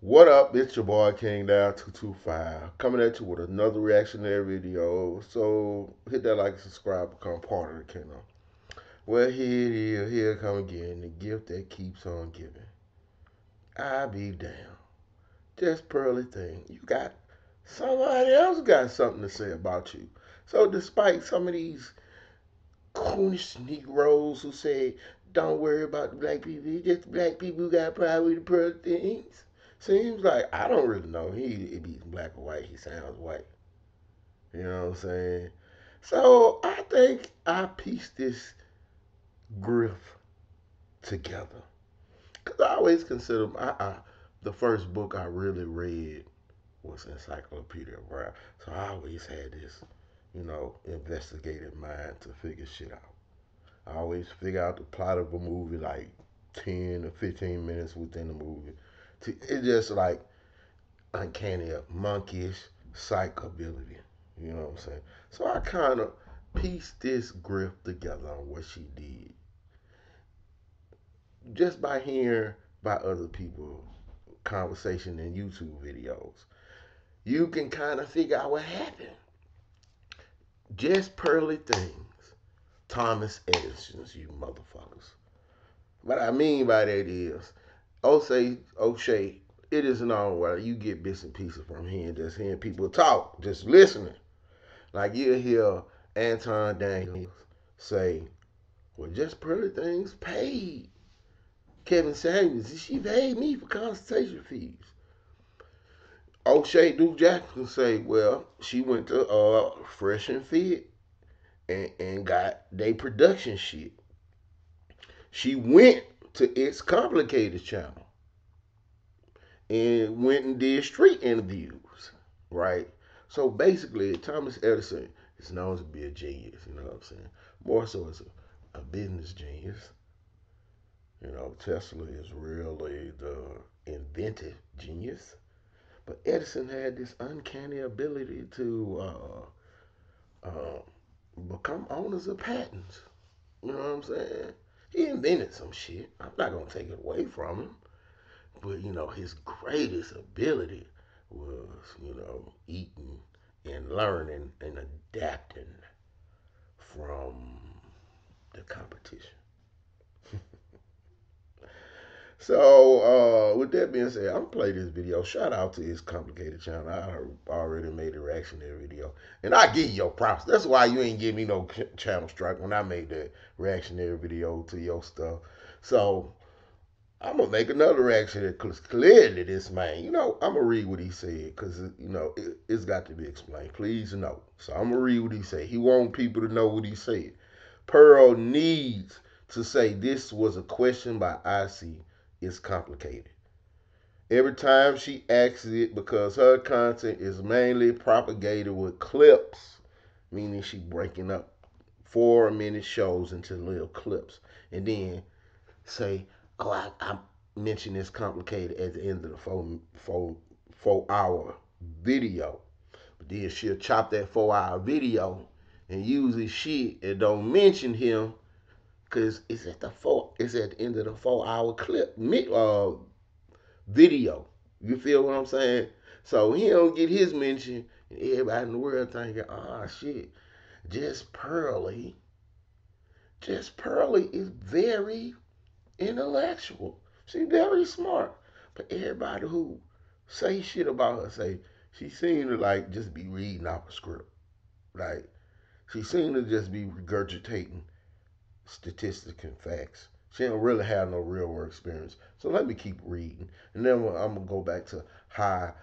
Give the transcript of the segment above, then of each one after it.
What up? It's your boy King Down 225 coming at you with another reactionary video. So hit that like and subscribe, become part of the kingdom. Well, here it is. Here come again the gift that keeps on giving. I be damn. Just pearly thing. You got somebody else got something to say about you. So despite some of these coonish Negroes who say, don't worry about the black people, it's just the black people who got a problem with the pearly things. Seems like I don't really know. If he's black or white, he sounds white. You know what I'm saying? So I think I pieced this griff together. Cause I always consider the first book I really read was Encyclopedia Brown. So I always had this, investigative mind to figure shit out. I always figure out the plot of a movie like 10 or 15 minutes within the movie. It's just like uncanny, monkeyish psych ability. You know what I'm saying? So I kind of pieced this griff together on what she did just by hearing by other people conversation and YouTube videos. You can kind of figure out what happened. Just pearly things. Thomas Edison's, you motherfuckers. What I mean by that is, O'Shea, it is known where you get bits and pieces from hearing people talk, just listening. Like you hear Anton Daniels say, well, just pearly things paid Kevin Samuels. She paid me for consultation fees. O'Shea Duke Jackson say, well, she went to Fresh and Fit and got they production shit. She went to It's Complicated channel and went and did street interviews, right? So basically, Thomas Edison is known to be a genius, you know what I'm saying? More so as a business genius. You know, Tesla is really the inventive genius. But Edison had this uncanny ability to become owners of patents. You know what I'm saying? He invented some shit. I'm not gonna take it away from him. But his greatest ability was, eating and learning and adapting from the competition. So, with that being said, I'm gonna play this video. Shout out to his complicated channel. I already made a reactionary video, and I give you your props. That's why you ain't give me no channel strike when I made that reactionary video to your stuff. So I'm gonna make another reaction because clearly this man, I'm gonna read what he said because it's got to be explained. Please note. So I'm gonna read what he said. He want people to know what he said. Pearl needs to say this was a question by IC. It's complicated. Every time she asks it because her content is mainly propagated with clips, meaning she breaking up 4-minute shows into little clips, and then say, "Oh, I mentioned this complicated at the end of the 4 hour video." But then she'll chop that 4 hour video and use his shit and don't mention him because it's at the end of the 4 hour clip video. You feel what I'm saying? So he don't get his mention, and everybody in the world thinking, "Ah, shit, just Pearly, just Pearly is very intellectual. She's very smart." But everybody who say shit about her say she seemed to like just be reading off a script. Like she seemed to just be regurgitating statistics and facts. She don't really have no real world experience. So let me keep reading, and then I'm gonna go back to how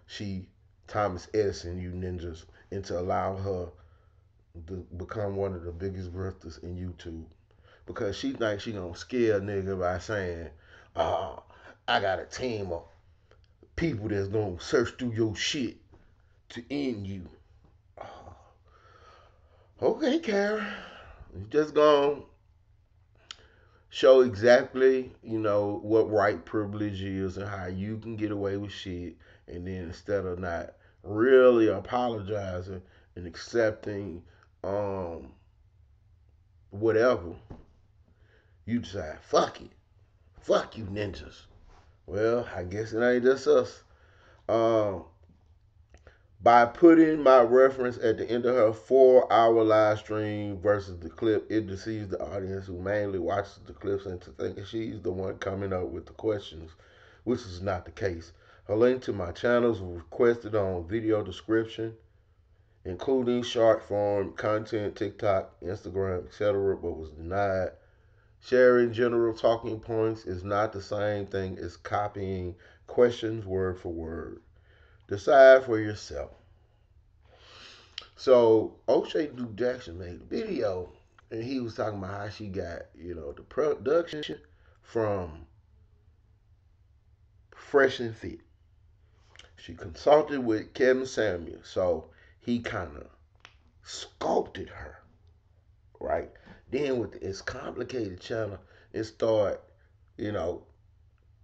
she Thomas Edison, you ninjas, into allow her to become one of the biggest grifters in YouTube because she thinks she gonna scare a nigga by saying, "Oh, I got a team of people that's gonna search through your shit to end you." Oh, okay, Karen, you just gonna show exactly, what white privilege is and how you can get away with shit. And then instead of not really apologizing and accepting whatever, you decide, fuck it. Fuck you ninjas. Well, I guess it ain't just us. Um, by putting my reference at the end of her 4 hour live stream versus the clip, it deceives the audience who mainly watches the clips into thinking she's the one coming up with the questions, which is not the case. Her link to my channels was requested on video description, including short form content, TikTok, Instagram, etc., but was denied. Sharing general talking points is not the same thing as copying questions word for word. Decide for yourself. So O'Shea Duke Jackson made a video and he was talking about how she got, the production from Fresh and Fit. She consulted with Kevin Samuel, so he kind of sculpted her, right? Then with It's Complicated channel, it started, you know,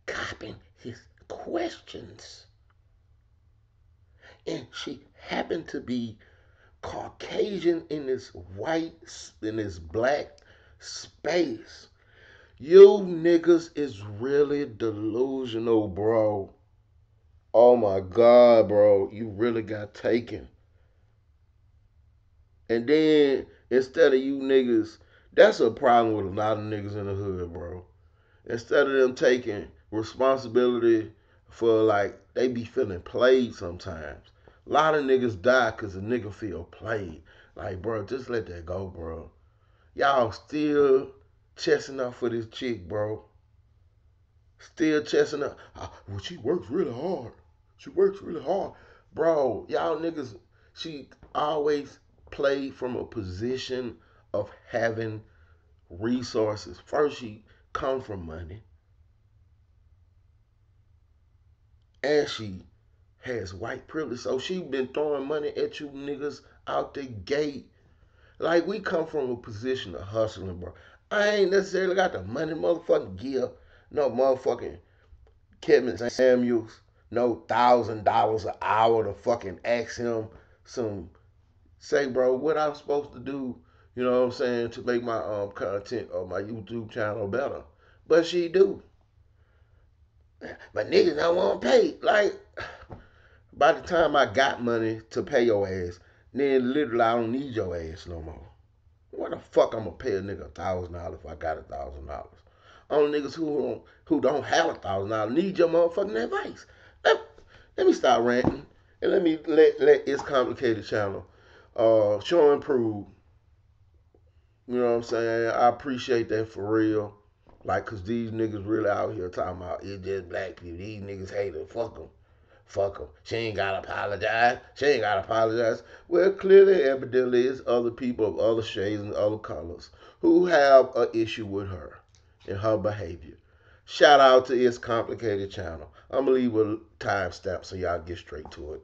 copying his questions. And she happened to be Caucasian in this black space. You niggas is really delusional, bro. Oh my God, bro. You really got taken. And then instead of you niggas, that's a problem with a lot of niggas in the hood, bro. Instead of them taking responsibility for, like, they be feeling played sometimes. A lot of niggas die because a nigga feel played. Like, bro, just let that go, bro. Y'all still chesting up for this chick, bro. Still chesting up. Well, she works really hard. She works really hard. Bro, y'all niggas, she always played from a position of having resources. First, she come from money. And she has white privilege. So she been throwing money at you niggas out the gate. Like, we come from a position of hustling, bro. I ain't necessarily got the money motherfucking give no motherfucking Kevin Samuels no $1,000 an hour to fucking ask him some, say, bro, what I'm supposed to do, you know what I'm saying, to make my content or my YouTube channel better. But she do. But niggas don't want to pay. Like, by the time I got money to pay your ass, then literally I don't need your ass no more. What the fuck I'm gonna pay a nigga $1,000 if I got $1,000? Only niggas who don't have $1,000 need your motherfucking advice. Let me stop ranting and let me let It's Complicated channel show and prove. You know what I'm saying? I appreciate that for real. Like, cause these niggas really out here talking about it's just black people. These niggas hate it. Fuck them. Fuck them. She ain't gotta apologize. She ain't gotta apologize. Well, clearly, evidently, it's other people of other shades and other colors who have an issue with her and her behavior. Shout out to It's Complicated channel. I'm gonna leave a timestamp so y'all get straight to it.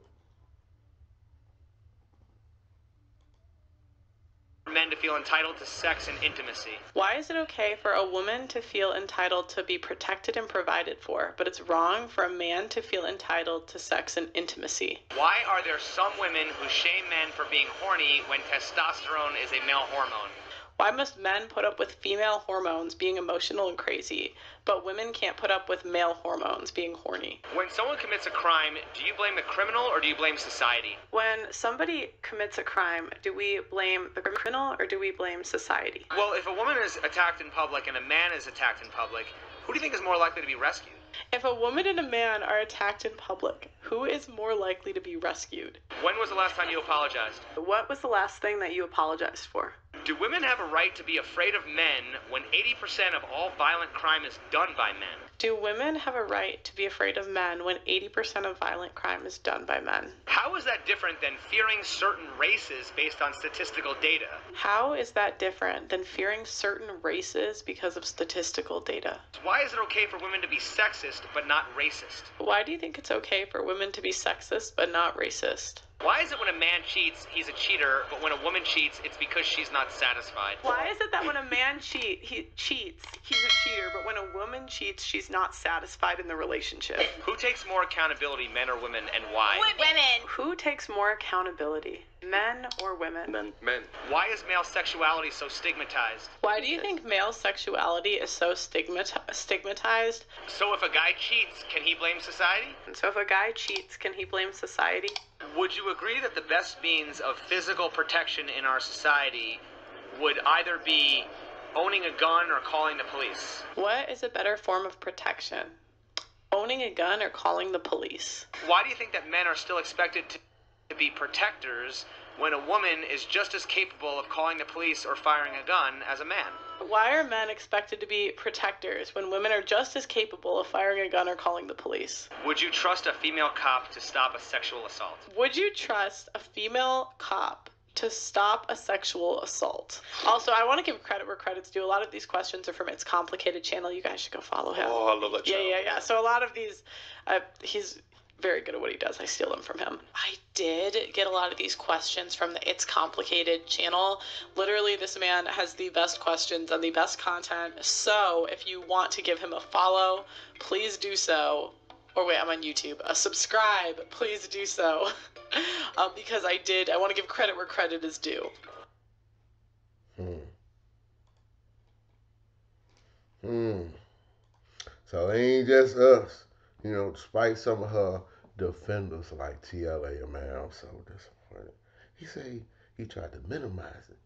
Men to feel entitled to sex and intimacy. Why is it okay for a woman to feel entitled to be protected and provided for, but it's wrong for a man to feel entitled to sex and intimacy? Why are there some women who shame men for being horny when testosterone is a male hormone? Why must men put up with female hormones being emotional and crazy, but women can't put up with male hormones being horny? When someone commits a crime, do you blame the criminal or do you blame society? When somebody commits a crime, do we blame the criminal or do we blame society? Well, if a woman is attacked in public and a man is attacked in public, who do you think is more likely to be rescued? If a woman and a man are attacked in public, who is more likely to be rescued? When was the last time you apologized? What was the last thing that you apologized for? Do women have a right to be afraid of men when 80% of all violent crime is done by men? Do women have a right to be afraid of men when 80% of violent crime is done by men? How is that different than fearing certain races based on statistical data? How is that different than fearing certain races because of statistical data? Why is it okay for women to be sexist but not racist? Why do you think it's okay for women to be sexist but not racist? Why is it when a man cheats, he's a cheater, but when a woman cheats, it's because she's not satisfied? Why is it that when a man cheats, he's a cheater, but when a woman woman cheats, she's not satisfied in the relationship. Who takes more accountability, men or women, and why? Women. Who takes more accountability, men or women? Men. Why is male sexuality so stigmatized? Why do you think male sexuality is so stigmatized? So if a guy cheats, can he blame society? So if a guy cheats, can he blame society? Would you agree that the best means of physical protection in our society would either be owning a gun or calling the police? What is a better form of protection? Owning a gun or calling the police? Why do you think that men are still expected to be protectors when a woman is just as capable of calling the police or firing a gun as a man? Why are men expected to be protectors when women are just as capable of firing a gun or calling the police? Would you trust a female cop to stop a sexual assault? Would you trust a female cop to stop a sexual assault? Also, I want to give credit where credit's due. A lot of these questions are from It's Complicated channel. You guys should go follow him. Oh, I love that channel. Yeah. So a lot of these, he's very good at what he does. I steal them from him. I did get a lot of these questions from the It's Complicated channel. Literally, this man has the best questions and the best content. So if you want to give him a follow, please do so. Or wait, I'm on YouTube. Subscribe, please do so. Because I want to give credit where credit is due. So it ain't just us. You know, despite some of her defenders like TLA, man, I'm so disappointed. He said he tried to minimize it.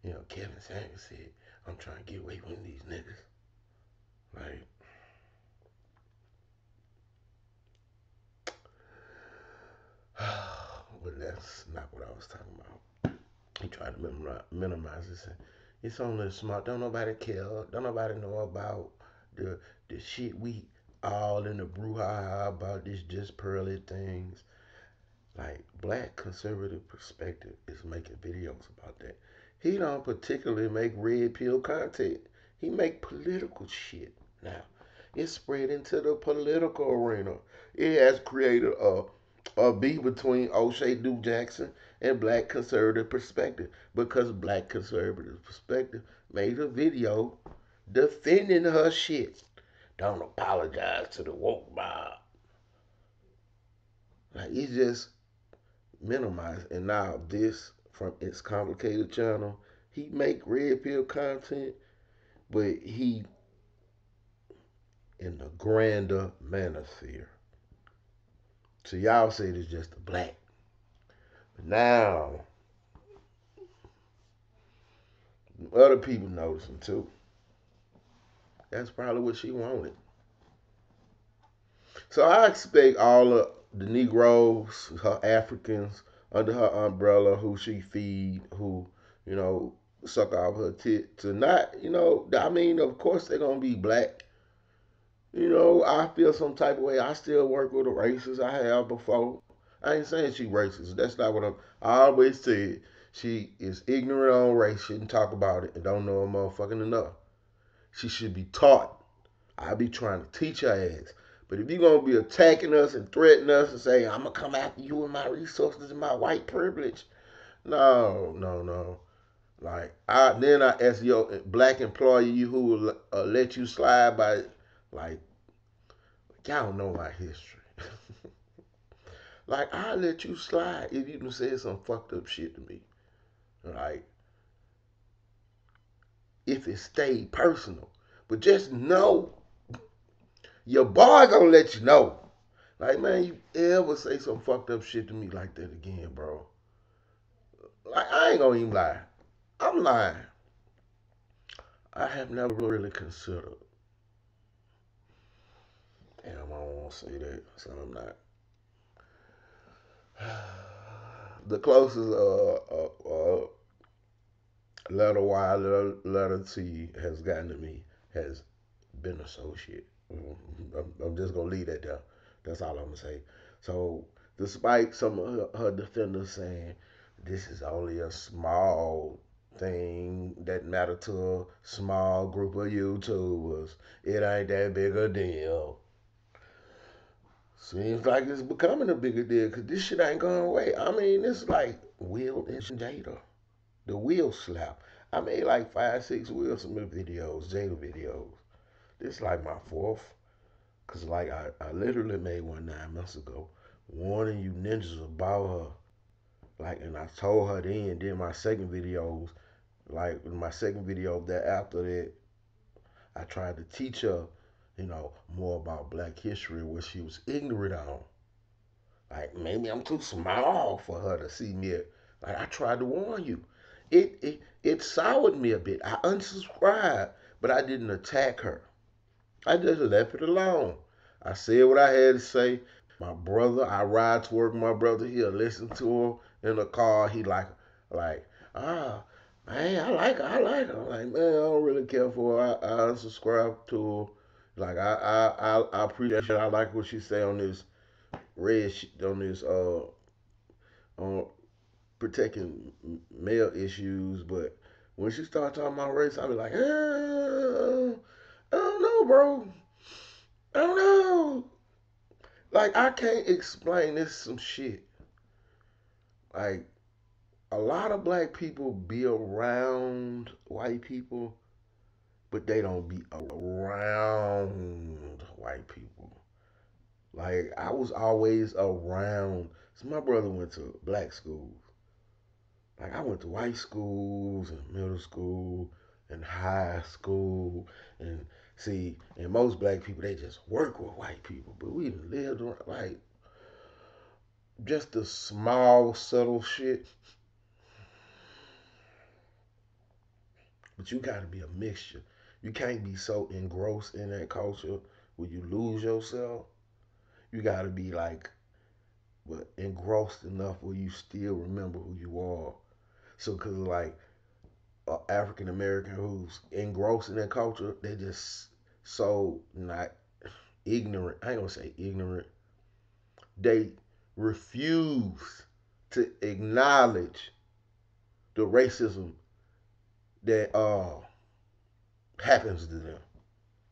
You know, Kevin Samuels said, I'm trying to get away from these niggas. Like, but that's not what I was talking about. He tried to minimize it. It's only smart. Don't nobody care. Don't nobody know about the shit we all in the brouhaha about this just pearly things. Like, Black Conservative Perspective is making videos about that. He don't particularly make red pill content. He make political shit now. It's spread into the political arena. It has created a beef between O'Shea Duke Jackson and Black Conservative Perspective because Black Conservative Perspective made a video defending her shit. Don't apologize to the woke mob. Like, it's just minimized. And now this from It's Complicated channel, he make red pill content, but he in the grander manosphere. So y'all say it's just the black. But now other people noticing too. That's probably what she wanted. So I expect all of the Negroes, her Africans, under her umbrella, who she feed, who, you know, suck off her tit, to not, you know, I mean, of course they're going to be black. You know, I feel some type of way. I still work with a racist I have before. I ain't saying she racist. That's not what I always said. She is ignorant on race, shouldn't talk about it, and don't know a motherfucking enough. She should be taught. I be trying to teach her ass. But if you're going to be attacking us and threatening us and say, I'm going to come after you and my resources and my white privilege. No. Like, then I ask your black employee who will let you slide by, like, y'all don't know my history. Like, I'll let you slide if you done said some fucked up shit to me. Like, if it stayed personal. But just know, your boy gonna let you know. Like, man, you ever say some fucked up shit to me like that again, bro? Like, I ain't gonna even lie. I'm lying. I have never really considered. Damn, I don't want to say that, so I'm not. The closest letter Y, letter T has gotten to me has been associate. I'm just gonna leave that there. That's all I'm gonna say. So, despite some of her defenders saying this is only a small thing that matter to a small group of YouTubers, it ain't that big a deal. Seems like it's becoming a bigger deal because this shit ain't going away. I mean, it's like Will and Jada. The Will slap. I made like 5, 6 Will Smith videos, Jada videos. This like my fourth. Cause like I literally made one 9 months ago, warning you ninjas about her. Like, and I told her then my second videos, like in my second video that after that, I tried to teach her, more about Black history, what she was ignorant on. Like maybe I'm too small for her to see me. Like I tried to warn you. It soured me a bit. I unsubscribed, but I didn't attack her. I just left it alone. I said what I had to say. My brother, I ride to work with my brother. He'll listen to her in the car. He like, ah, man, I like her. I like her. I'm like, man, I don't really care for her. I unsubscribe to her. Like, I appreciate. I like what she say on this on this on protecting male issues, but when she start talking about race, I be like, I don't know, bro. I don't know. Like I can't explain this some shit. Like a lot of black people be around white people, but they don't be around white people. Like I was always around. So my brother went to black schools. Like I went to white schools and middle school and high school and see, and most black people they just work with white people, but we lived around, like just the small subtle shit. But you gotta be a mixture. You can't be so engrossed in that culture where you lose yourself. You gotta be like, but engrossed enough where you still remember who you are. So, cause like African American who's engrossed in that culture, they just so not ignorant. I ain't gonna say ignorant. They refuse to acknowledge the racism that happens to them.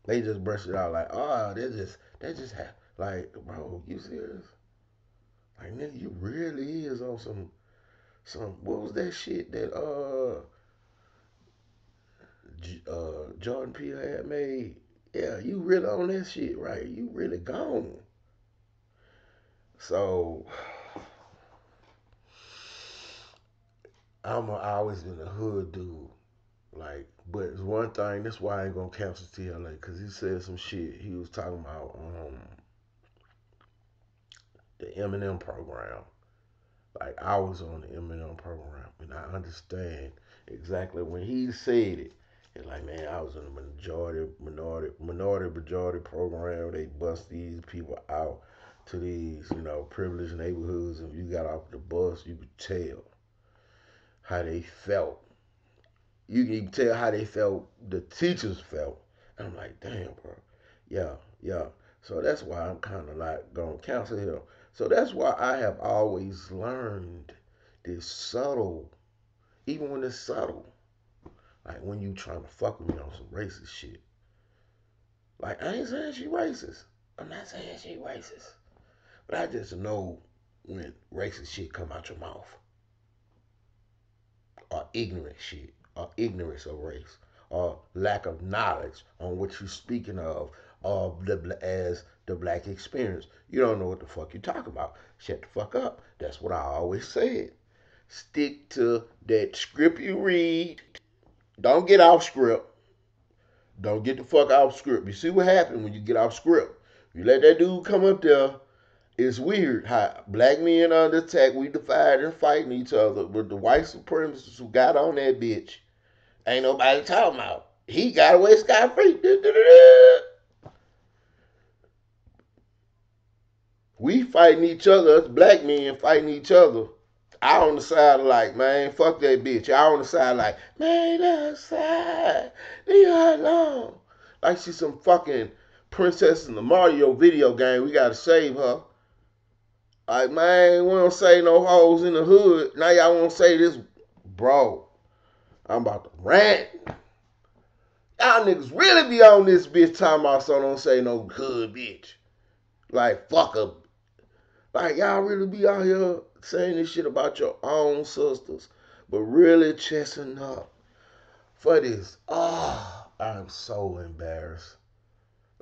They just brush it out like, oh, that just happened. Like, bro, you serious? Like, nigga, you really is on some. What was that shit that Jordan Peele had made? Yeah, you really on that shit, right? You really gone. So, I always been a hood dude. Like, but it's one thing. That's why I ain't gonna cancel TLA because he said some shit. He was talking about the Eminem program. Like I was on the Eminem program, and I understand exactly when he said it. It's like, man, I was in the majority program. They bust these people out to these, privileged neighborhoods, and you got off the bus, you could tell how they felt. You can tell how they felt. The teachers felt. And I'm like, damn, bro. Yeah, yeah. So that's why I'm kind of like going to counsel him. So that's why I have always learned this subtle, even when it's subtle, like when you trying to fuck with me on some racist shit. Like I ain't saying she racist. I'm not saying she racist. But I just know when racist shit come out your mouth. Or ignorant shit. Or ignorance of race. Or lack of knowledge on what you're speaking of as the black experience. You don't know what the fuck you talking about. Shut the fuck up. That's what I always said. Stick to that script you read. Don't get off script. Don't get the fuck off script. You see what happens when you get off script. You let that dude come up there. It's weird how black men under attack, we divided and fighting each other. But the white supremacists who got on that bitch, ain't nobody talking about. He got away scot free. We fighting each other, us black men fighting each other. I on the side of like, man, fuck that bitch. I on the side like, man, outside. Leave her alone. Like she's some fucking princess in the Mario video game. We gotta save her. Like, man, we don't say no hoes in the hood. Now y'all want to say this. Bro, I'm about to rant. Y'all niggas really be on this bitch talking about so don't say no hood bitch. Like, fuck up. Like, y'all really be out here saying this shit about your own sisters, but really chesting up for this. Oh, I'm so embarrassed.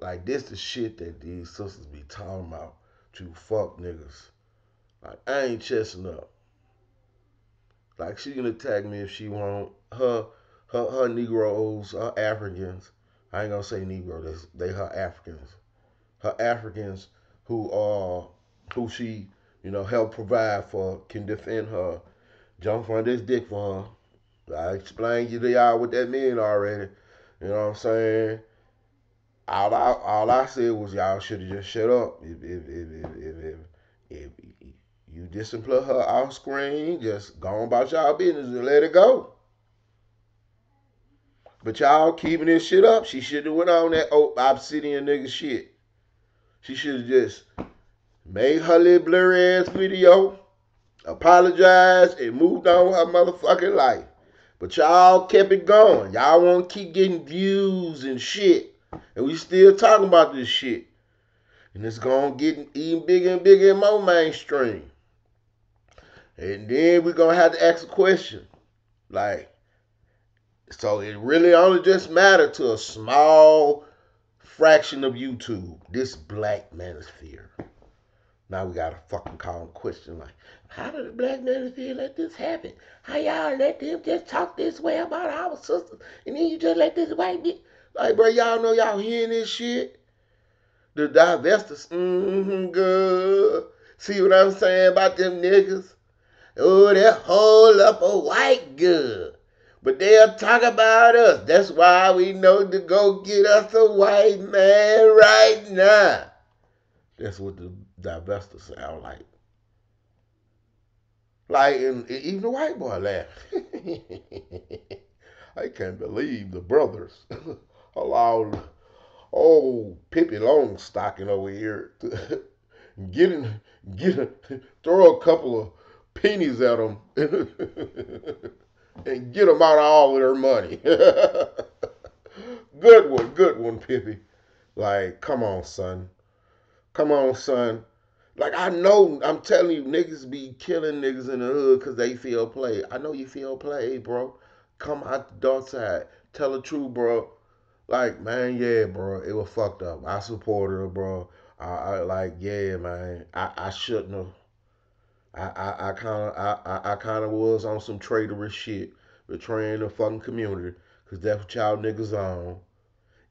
Like this the shit that these sisters be talking about. To fuck niggas. Like I ain't chesting up. Like she can attack me if she want. Her Negroes, her Africans. I ain't gonna say Negro. They her Africans. Her Africans who she help provide for can defend her. Jump on this dick for her. I explained to y'all what that mean already. You know what I'm saying? All I said was y'all should have just shut up. If you discipline her off screen, just go on about y'all business and let it go. But y'all keeping this shit up. She should have went on that obsidian nigga shit. She should have just made her little blurry ass video, apologized, and moved on with her motherfucking life. But y'all kept it going. Y'all want to keep getting views and shit. And we still talking about this shit. And it's going to get even bigger and bigger and more mainstream. And then we're going to have to ask a question. Like, so it really only just mattered to a small fraction of YouTube. This black manosphere. Now we got to fucking call them question like, how did the black manosphere let this happen? How y'all let them just talk this way about our sisters? And then you just let this white bitch. Like, bro, y'all know y'all hearing this shit? The divestors, good. See what I'm saying about them niggas? Oh, they hold up a white girl. But they'll talk about us. That's why we know to go get us a white man right now. That's what the divestors sound like. Like, and even the white boy laughed. I can't believe the brothers allowed old Pippi Longstocking over here to throw a couple of pennies at them and get them out of all of their money. Good one, Pippi. Like, come on, son. Come on, son. Like, I know, I'm telling you, niggas be killing niggas in the hood because they feel played. I know you feel played, bro. Come out the dark side. Tell the truth, bro. Like, man, yeah, bro, it was fucked up. I supported her, bro. I like, yeah, man. I shouldn't have. I kind of was on some traitorous shit, betraying the fucking community, cause that's what y'all niggas on.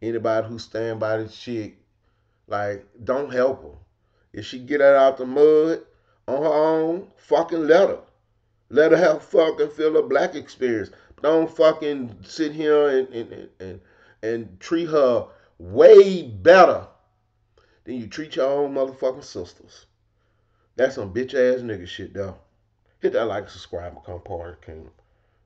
Anybody who stand by this shit, like, don't help her. If she get out the mud on her own, fucking let her. Let her have fucking feel a black experience. Don't fucking sit here and treat her way better than you treat your own motherfucking sisters. That's some bitch ass nigga shit though. Hit that like, subscribe, become part of the kingdom.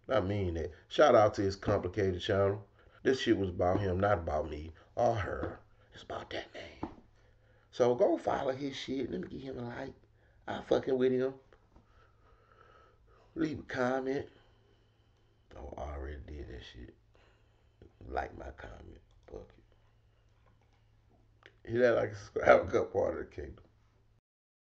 I mean that. Shout out to his complicated channel. This shit was about him, not about me or her. It's about that man. So go follow his shit. Let me give him a like. I fucking with him. Leave a comment. Oh, I already did that shit. Like my comment. Fuck it. Hit that like, subscribe, become part of the kingdom.